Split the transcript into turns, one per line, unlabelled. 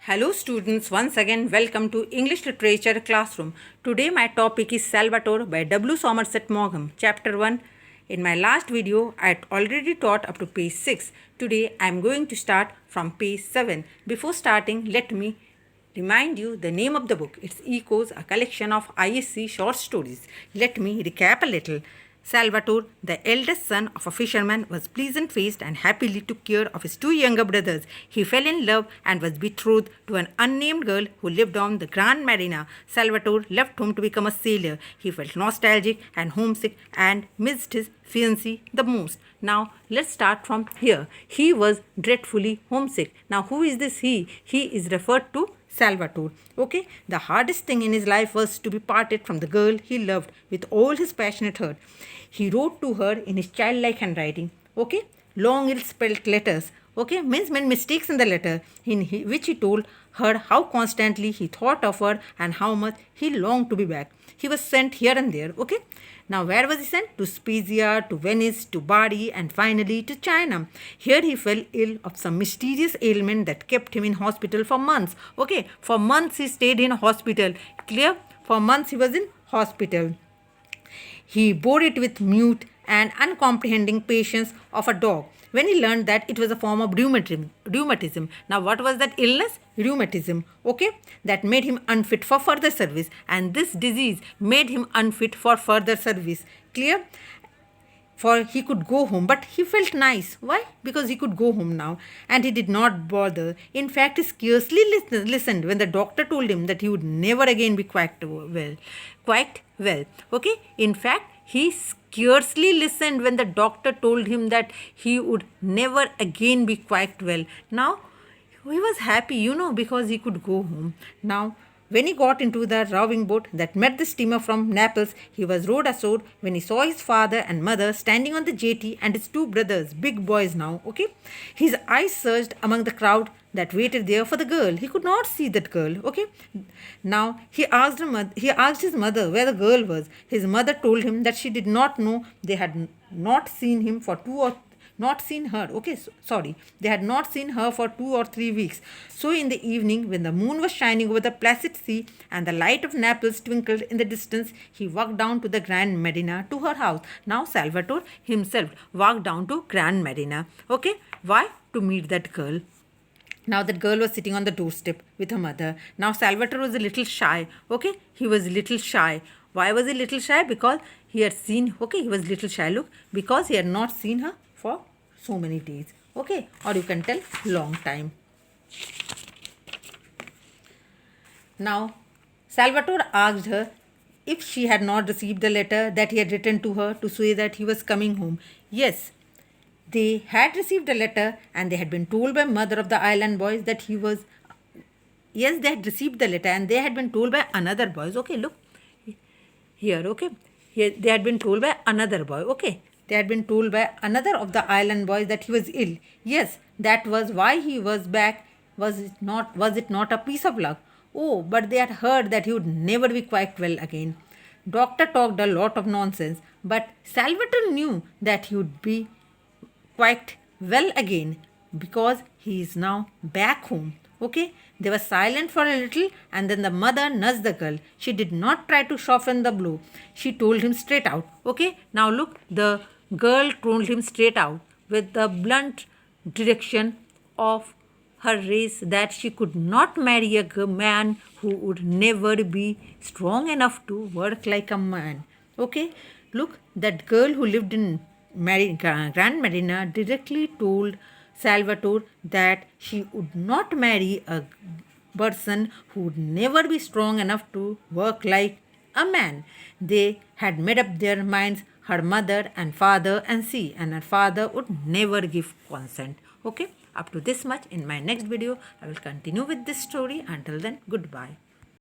Hello students, once again welcome to English Literature Classroom. Today my topic is Salvatore by W. Somerset Maugham, Chapter 1. In my last video, I had already taught up to page 6. Today I am going to start from page 7. Before starting, let me remind you the name of the book. It's Echoes, a collection of ISC short stories. Let me recap a little. Salvatore, the eldest son of a fisherman, was pleasant-faced and happily took care of his two younger brothers. He fell in love and was betrothed to an unnamed girl who lived on the Grand Marina. Salvatore left home to become a sailor. He felt nostalgic and homesick and missed his fiancée the most. Now, let's start from here. He was dreadfully homesick. Now, who is this he? He is referred to Salvatore. Okay, the hardest thing in his life was to be parted from the girl he loved with all his passionate heart. He wrote to her in his childlike handwriting. Okay, long ill-spelled letters. Okay, made mistakes in the letter in which he told her how constantly he thought of her and how much he longed to be back. He was sent here and there. Okay, now where was he sent? To Spezia, to Venice, to Bari, and finally to China. Here he fell ill of some mysterious ailment that kept him in hospital for months. Okay, for months he stayed in hospital. Clear? For months he was in hospital. He bore it with mute and uncomprehending patience of a dog when he learned that it was a form of rheumatism. Now, what was that illness? Rheumatism. Okay, that made him unfit for further service, and this disease made him unfit for further service. Clear? For he could go home, but he felt nice. Why? Because he could go home now, and he did not bother. In fact, he scarcely listened when the doctor told him that he would never again be quacked well. Quacked well. Okay? In fact, he scarcely listened when the doctor told him that he would never again be quacked well. Now, he was happy, because he could go home. Now, when he got into the rowing boat that met the steamer from Naples, he was rowed ashore when he saw his father and mother standing on the jetty and his two brothers, big boys now, okay? His eyes searched among the crowd that waited there for the girl. He could not see that girl, okay? Now, he asked his mother where the girl was. His mother told him that she did not know. They had not seen him for not seen her. Okay, sorry. They had not seen her for 2 or 3 weeks. So in the evening, when the moon was shining over the placid sea and the light of Naples twinkled in the distance, he walked down to the Grand Marina to her house. Now Salvatore himself walked down to Grand Marina. Okay, why? To meet that girl. Now that girl was sitting on the doorstep with her mother. Now Salvatore was a little shy. Okay, he was a little shy. Why was he little shy? Because he had seen, okay, he was little shy, look, because he had not seen her for so many days. Okay, or you can tell long time. Now, Salvatore asked her if she had not received the letter that he had written to her to say that he was coming home. Yes, they had received a letter and they had been told by mother of the island boys that he was. Yes, they had received the letter and they had been told by another boys. Okay, look here. Okay, here they had been told by another boy. Okay, they had been told by another of the island boys that he was ill. Yes, that was why he was back. Was it not a piece of luck? Oh, but they had heard that he would never be quite well again. Doctor talked a lot of nonsense, but Salvatore knew that he would be quite well again because he is now back home. Okay, they were silent for a little and then the mother nudged the girl. She did not try to soften the blow. She told him straight out. Okay, now look, the girl told him straight out with the blunt direction of her race that she could not marry a man who would never be strong enough to work like a man. Okay, look, that girl who lived in Grand Marina directly told Salvatore that she would not marry a person who would never be strong enough to work like a man. They had made up their minds, her mother and father and she, and her father would never give consent. Okay, up to this much. In my next video, I will continue with this story. Until then, goodbye.